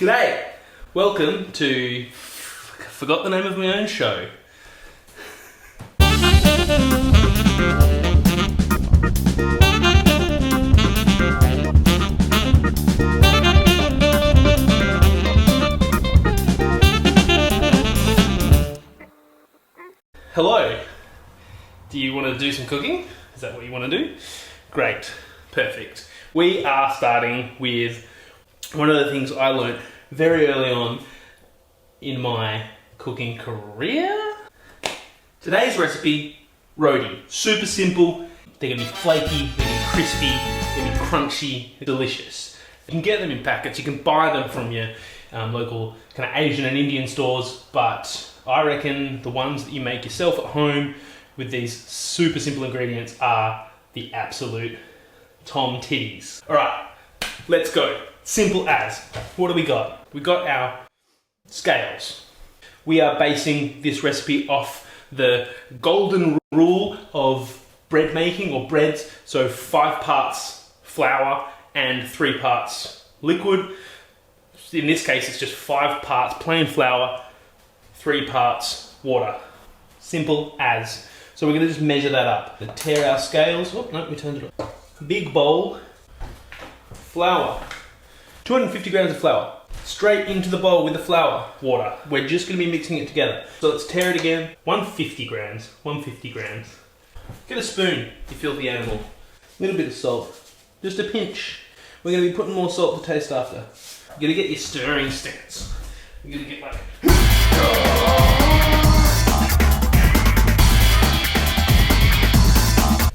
G'day! Welcome to... I forgot the name of my own show. Hello! Do you want to do some cooking? Is that what you want to do? Great. Perfect. We are starting with one of the things I learnt very early on in my cooking career. Today's recipe, roti. Super simple. They're going to be flaky, they're going to be crispy, they're going to be crunchy, delicious. You can get them in packets, you can buy them from your local kind of Asian and Indian stores, but I reckon the ones that you make yourself at home with these super simple ingredients are the absolute tom titties. Alright, let's go. Simple as. What do we got? We got our scales. We are basing this recipe off the golden rule of bread making or breads. So 5 parts flour and 3 parts liquid. In this case, it's just 5 parts plain flour, 3 parts water. Simple as. So we're going to just measure that up. Tear our scales. Oh, no, we turned it up. Big bowl. Flour. 250 grams of flour. Straight into the bowl with the flour. Water. We're just going to be mixing it together. So let's tear it again. 150 grams. 150 grams. Get a spoon, you filthy animal. A little bit of salt. Just a pinch. We're going to be putting more salt to taste after. You're going to get your stirring stance. You're going to get like...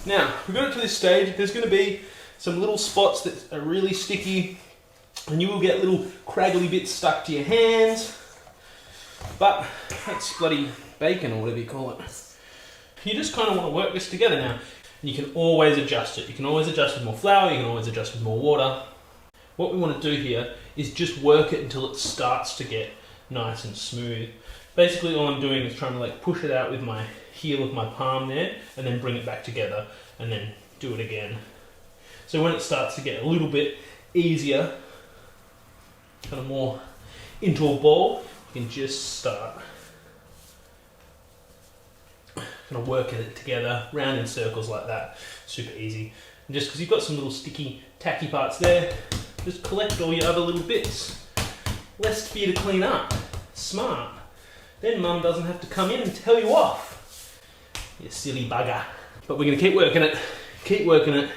Now, we've got it to this stage. There's going to be some little spots that are really sticky, and you will get little craggly bits stuck to your hands. But that's bloody bacon or whatever you call it. You just kind of want to work this together now. And you can always adjust it. You can always adjust with more flour, you can always adjust with more water. What we want to do here is just work it until it starts to get nice and smooth. Basically all I'm doing is trying to like push it out with my heel of my palm there and then bring it back together and then do it again. So when it starts to get a little bit easier, kind of more into a ball, you can just start kind of working it together, round in circles like that. Super easy. And just because you've got some little sticky, tacky parts there, just collect all your other little bits. Less for you to clean up. Smart. Then mum doesn't have to come in and tell you off. You silly bugger. But we're going to keep working it. Keep working it.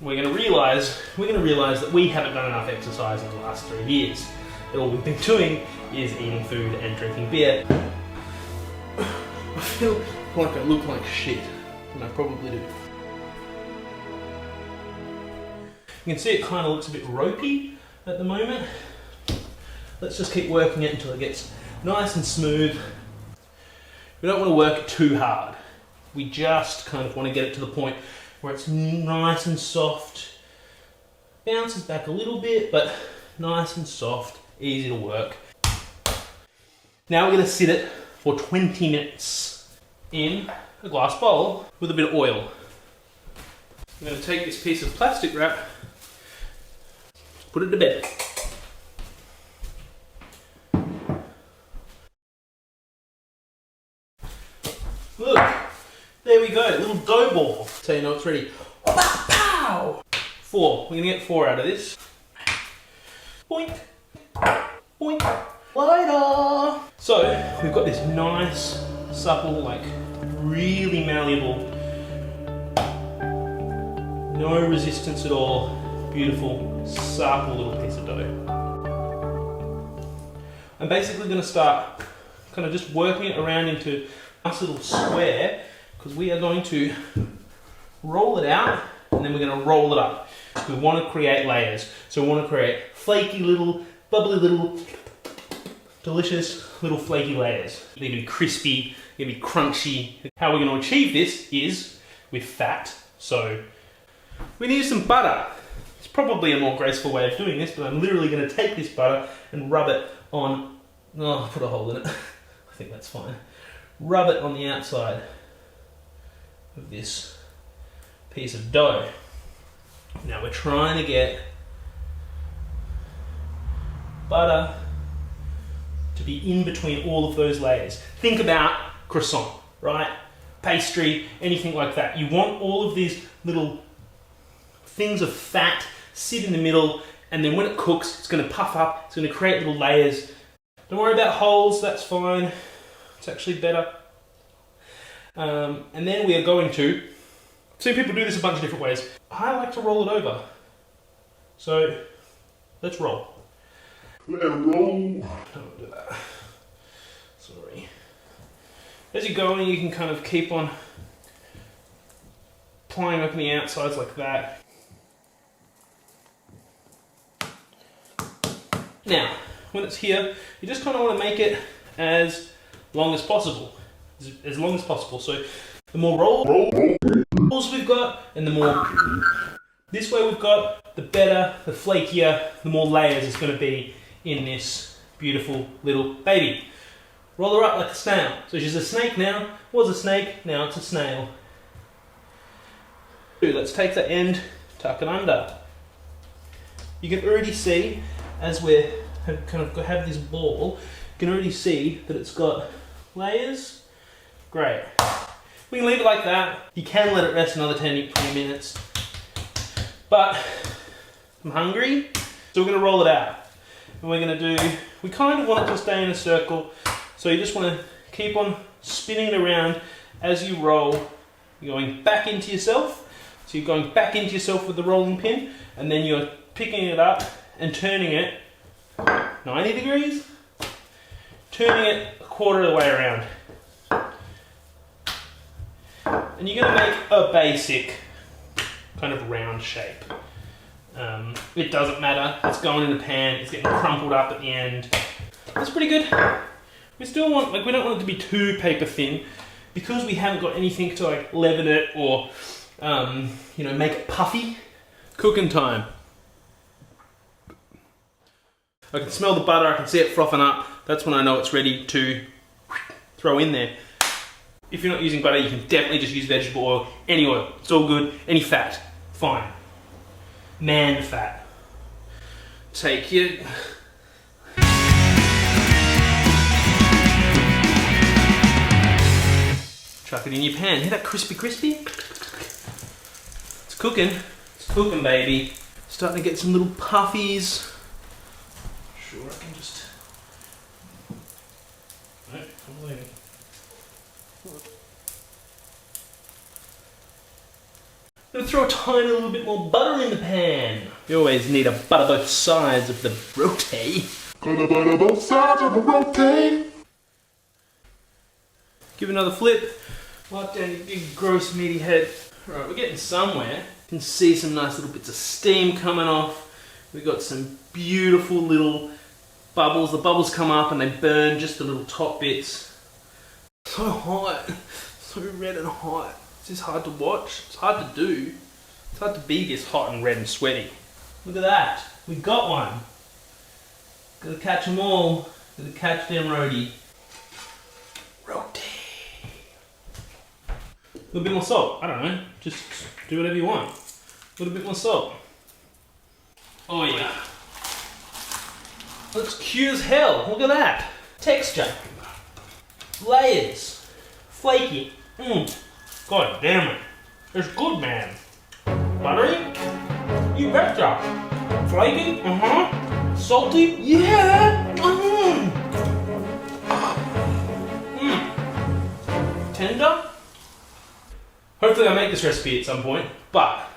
We're going to realise that we haven't done enough exercise in the last 3 years. That all we've been doing is eating food and drinking beer. I feel like I look like shit, and I probably do. You can see it kind of looks a bit ropey at the moment. Let's just keep working it until it gets nice and smooth. We don't want to work it too hard. We just kind of want to get it to the point where it's nice and soft. Bounces back a little bit, but nice and soft, easy to work. Now we're going to sit it for 20 minutes in a glass bowl with a bit of oil. I'm going to take this piece of plastic wrap, put it to bed. Look, there we go, little dough ball. So you know it's ready. Pow! 4, we're going to get 4 out of this. Boink, boink, lighter. So we've got this nice, supple, like really malleable, no resistance at all, beautiful, supple little piece of dough. I'm basically going to start kind of just working it around into a nice little square, because we are going to roll it out and then we're going to roll it up. We want to create layers. So we want to create flaky little, bubbly little, delicious little flaky layers. They're going to be crispy, they're going to be crunchy. How we're going to achieve this is with fat. So we need some butter. It's probably a more graceful way of doing this, but I'm literally going to take this butter and rub it on, oh, put a hole in it. I think that's fine. Rub it on the outside of this piece of dough. Now we're trying to get butter to be in between all of those layers. Think about croissant, right? Pastry, anything like that. You want all of these little things of fat sit in the middle, and then when it cooks, it's going to puff up, it's going to create little layers. Don't worry about holes, that's fine. It's actually better. And then we are going to, see people do this a bunch of different ways. I like to roll it over. So, let's roll. Let roll. Don't do that. Sorry. As you're going, you can kind of keep on plying up on the outsides like that. Now, when it's here, you just kind of want to make it as long as possible. As long as possible. So, the more rolls we've got, and the more this way we've got, the better, the flakier, the more layers it's going to be in this beautiful little baby. Roll her up like a snail. So she's a snake now, was a snake, now it's a snail. Let's take the end, tuck it under. You can already see, as we have this ball, you can already see that it's got layers. Great. We can leave it like that. You can let it rest another 10 to 20 minutes. But I'm hungry, so we're going to roll it out. And we're going to do, we kind of want it to stay in a circle, so you just want to keep on spinning it around as you roll. You're going back into yourself, so you're going back into yourself with the rolling pin, and then you're picking it up and turning it 90 degrees, turning it a quarter of the way around. And you're going to make a basic kind of round shape. It doesn't matter, it's going in the pan, it's getting crumpled up at the end. That's pretty good. We still want, we don't want it to be too paper thin, because we haven't got anything to like leaven it or, make it puffy. Cooking time. I can smell the butter, I can see it frothing up. That's when I know it's ready to throw in there. If you're not using butter, you can definitely just use vegetable oil, any oil, it's all good, any fat, fine. Man fat. Take your... Chuck it in your pan. Hear that crispy? It's cooking baby. Starting to get some little puffies. Sure, I can just... No, I'm leaving. I'm going to throw a tiny little bit more butter in the pan. You always need to butter both sides of the roti. Gonna butter both sides of the roti. Give it another flip. Wipe down your big gross meaty head. Alright, we're getting somewhere. You can see some nice little bits of steam coming off. We've got some beautiful little bubbles. The bubbles come up and they burn just the little top bits. So hot. So red and hot. It's just hard to watch. It's hard to do. It's hard to be this hot and red and sweaty. Look at that. We got one. Gotta catch them all. Gotta catch them roti. Roti. A little bit more salt. I don't know. Just do whatever you want. A little bit more salt. Oh yeah. Looks cute as hell. Look at that. Texture. Layers. Flaky. God damn it. It's good, man. Buttery? You betcha. Flaky? Salty? Yeah. Tender? Hopefully I'll make this recipe at some point, but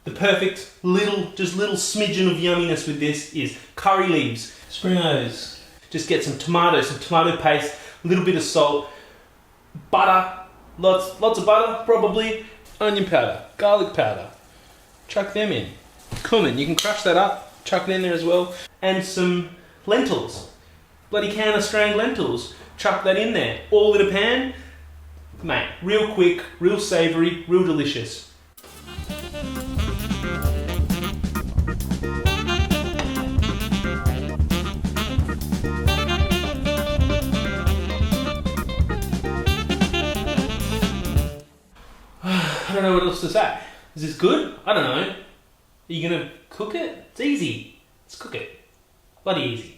the perfect little smidgen of yumminess with this is curry leaves. Spring those. Just get some tomato paste, a little bit of salt, butter, lots of butter, probably, onion powder, garlic powder. Chuck them in. Cumin, you can crush that up, chuck it in there as well. And some lentils. Bloody can of strained lentils. Chuck that in there, all in a pan. Mate, real quick, real savoury, real delicious. I don't know what else to say. Is this good? I don't know. Are you gonna cook it? It's easy. Let's cook it. Bloody easy.